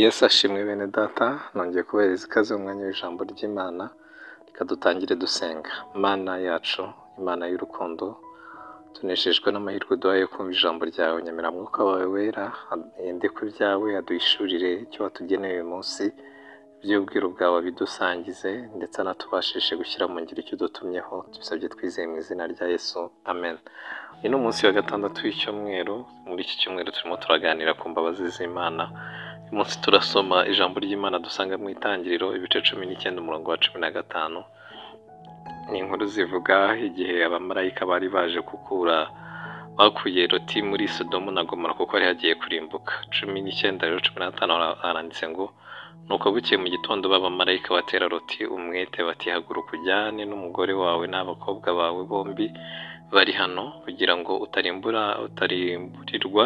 Yesu ashimwe bene data, nongeye kubahereza ikaze mu mwanya w'ijambo ry'Imana. Reka dutangire dusenga. Mana yacu, Imana y'urukundo, tuneshejwe n'amahirwe duhaye kumva ijambo ryawe. Nyamira mwuka wawe wera yende ku byawe, aduhishurire icyo watugeneye uyu munsi, iby'ubwiru bwawe bidusangize, ndetse anatubashishe gushyira mu ngiro icyo dutumyeho. Tubisabye twizeye mu izina rya Yesu, amen. Uyu ni umunsi wa gatandatu w'icyumweru. Muri iki cyumweru turimo turaganira ku mbabazi z'Imana. Uyu munsi turasoma ijambo ry'Imana dusanga mu Itangiriro ibice 19 umurongo wa 15. Ni inkuru zivuga igihe abamarayika bari baje bakuye Loti muri Sodomu na Gomora kuko ari hagiye kurimbuka. 19 rero 15 haranditse ngo nuko bukeye mu gitondo b'abamarayika batera Loti umwete bati haguruka ujyane n'umugore wawe n'abakobwa bawe bombi bari hano kugira ngo utarimburirwa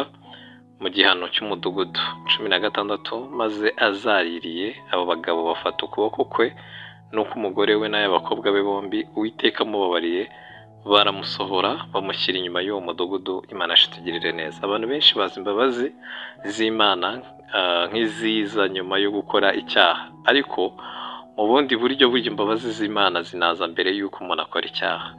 mu gihano cy'umudugudu. 16 maze azaririye abo bagabo bafata ukuboko kwe nuko umugore we n'abakobwa be bombi Uwiteka amubabariye baramusohora bamushyira inyuma y'uwo mudugudu. Imana ishitugirire neza. Abantu benshi bazi imbabazi z'Imana nk'iziza nyuma yo gukora icyaha, ariko mu bundi buryo imbabazi z'Imana zinaza mbere y'uko umuntu akora icyaha.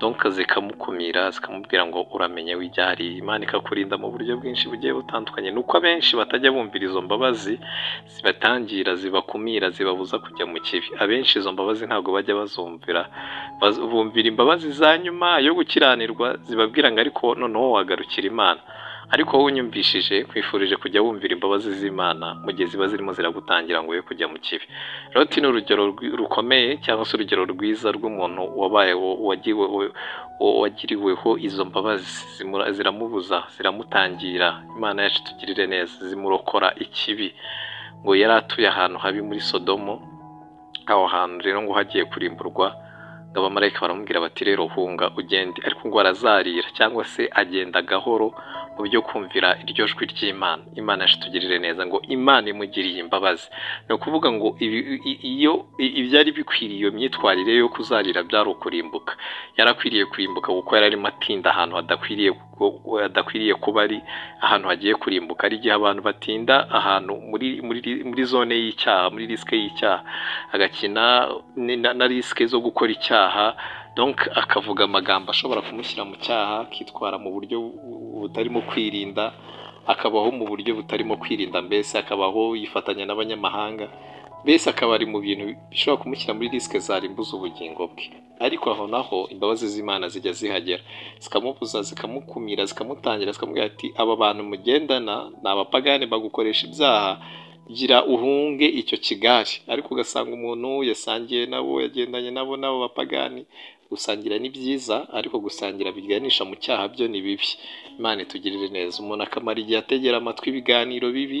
Donc zikamukumira, zikamubwira ngo uramenye wijyari. Imana ikakurinda mu buryo bwinshi bugiye butandukanye. Nuko abenshi batajya bumvira izo mbabazi, zibatangira, zibakumira, zibabuza kujya mu kibi. Abenshi izo mbabazi ntabwo bajya bazumvira, bumvira imbabazi za nyuma yo gukiranirwa, zibabwira ngo ariko noneho wagarukira Imana. Ariko wowe unyumvishije kwifurije kujya wumvira imbabazi z'Imana mu gihe ziba zirimo ziragutangira ngo we kujya mu kibi. Loti ni urugero rukomeye cyangwa se urugero rwiza rw'umuntu wagiriweho izo mbabazi. Ziramubuza, ziramutangira. Imana yacu tugirire neza, zimurokora ikibi. Ngo yari atuye ahantu habi muri Sodomu. Aho hantu rero ngo hagiye kurimburwa, ngo abamarayika baramubwira bati rero hunga ugende. Ariko ngo arazarira cyangwa se agenda gahoro mu byo kumvira iryo jwi ry'Imana. Imana yashitugirire neza, ngo Imana imugiriye imbabazi. Ni ukuvuga ngo iyo ibyari bikwiriye iyo myitwarire yo kuzarira byari ukurimbuka. Yarakwiriye kurimbuka kuko yari arimo atinda ahantu hadakwiriye kuba ari ahantu hagiye kurimbuka. Ari igihe abantu batinda ahantu muri zone y'icyaha, muri risike y'icyaha, agakina na risike zo gukora icyaha. Donc akavuga amagambo ashobora kumushyira mu cyaha, akitwara mu buryo butarimo kwirinda, akabaho mu buryo butarimo kwirinda, mbese akabaho yifatanya n'abanyamahanga, mbese akaba ari mu bintu bishobora kumushyira muri risike zarimbuza ubugingo bwe. Ariko aho naho imbabazi z'Imana zijya zihagera, zikamubuza, zikamukumira, zikamutangira, zikamubwira ati aba bantu mugendana ni abapagani bagukoresha ibyaha, gira uhunge icyo kigari. Ariko ugasanga umuntu yasangiye nabo, yagendanye nabo bapagani. Gusangira ni byiza, ariko gusangira biganisha mu cyaha byo ni bibi. Imana itugirire neza. Umuntu akamara igihe ategera amatwi ibiganiro bibi,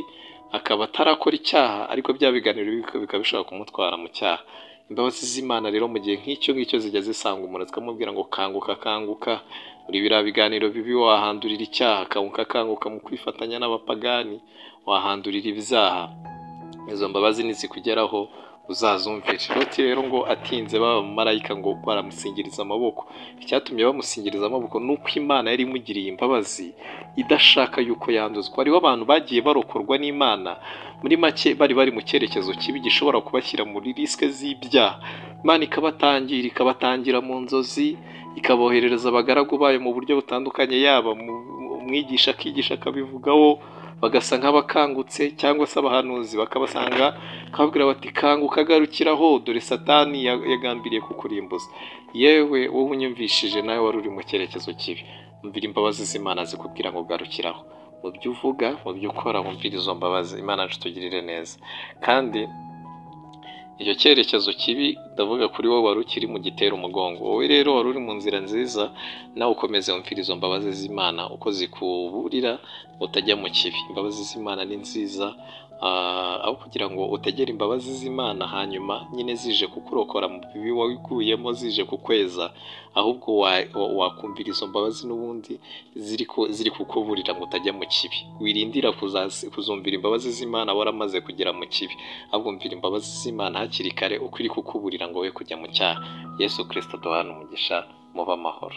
akaba atarakora icyaha, ariko bya biganiro bikaba bishobora kumutwara mu cyaha. Imbabazi z'Imana rero mu gihe nk'icyo zijya zisanga umuntu, zikamubwira ngo kanguka muri biriya biganiro bibi, wahandurira icyaha. Kanguka mu kwifatanya n'abapagani, wahandurira ibyaha. Izo mbabazi nizikugeraho uzazumvire. Loti rero ngo atinze b'abamarayika ngo baramusingiriza amaboko. Icyatumye bamusingiriza amaboko nuko Imana yari imugiriye imbabazi, idashaka yuko yanduzwa. Hariho abantu bagiye barokorwa n'Imana, muri make bari mu cyerekezo kibi gishobora kubashyira muri risike z'ibyaha. Imana ikabatangira mu nzozi, ikaboherereza abagaragu bayo mu buryo butandukanye, yaba umwigisha akigisha akabivugaho, bagasa nk'abakangutse, cyangwa se abahanuzi bakabasanga kababwira bati kanguka garukiraho, dore Satani yagambiriye kukurimbuza. Yewe wowe unyumvishije nawe wari uri mu cyerekezo kibi, umvira imbabazi z'Imana zikubwira ngo garukiraho. Mu byo uvuga, mu byo ukora, umvira izo mbabazi. Imana yacu tugirire neza. Kandi icyo cyerekezo kibi ndavuga kuri wowe wari ukiri mu gitera umugongo. Wowe rero wari uri mu nzira nziza, nawe ukomeze wumvira izo mbabazi z'Imana uko zikuburira utajya mu kibi. Imbabazi z'Imana ni nziza, aho kugira ngo utegere imbabazi z'Imana hanyuma nyine zije kukurokora mu bibi waguyemo, zije kukweza, ahubwo wakumvira izo mbabazi n'ubundi ziri kukuburira ngo utajya mu kibi. Wirindira kuzumvira imbabazi z'Imana waramaze kugera mu kibi, ahubwo umvira imbabazi z'Imana hakiri kare uko iri kukuburira ngo we kujya mu cyaha. Yesu Kristo aduhana umugisha, muba amahoro.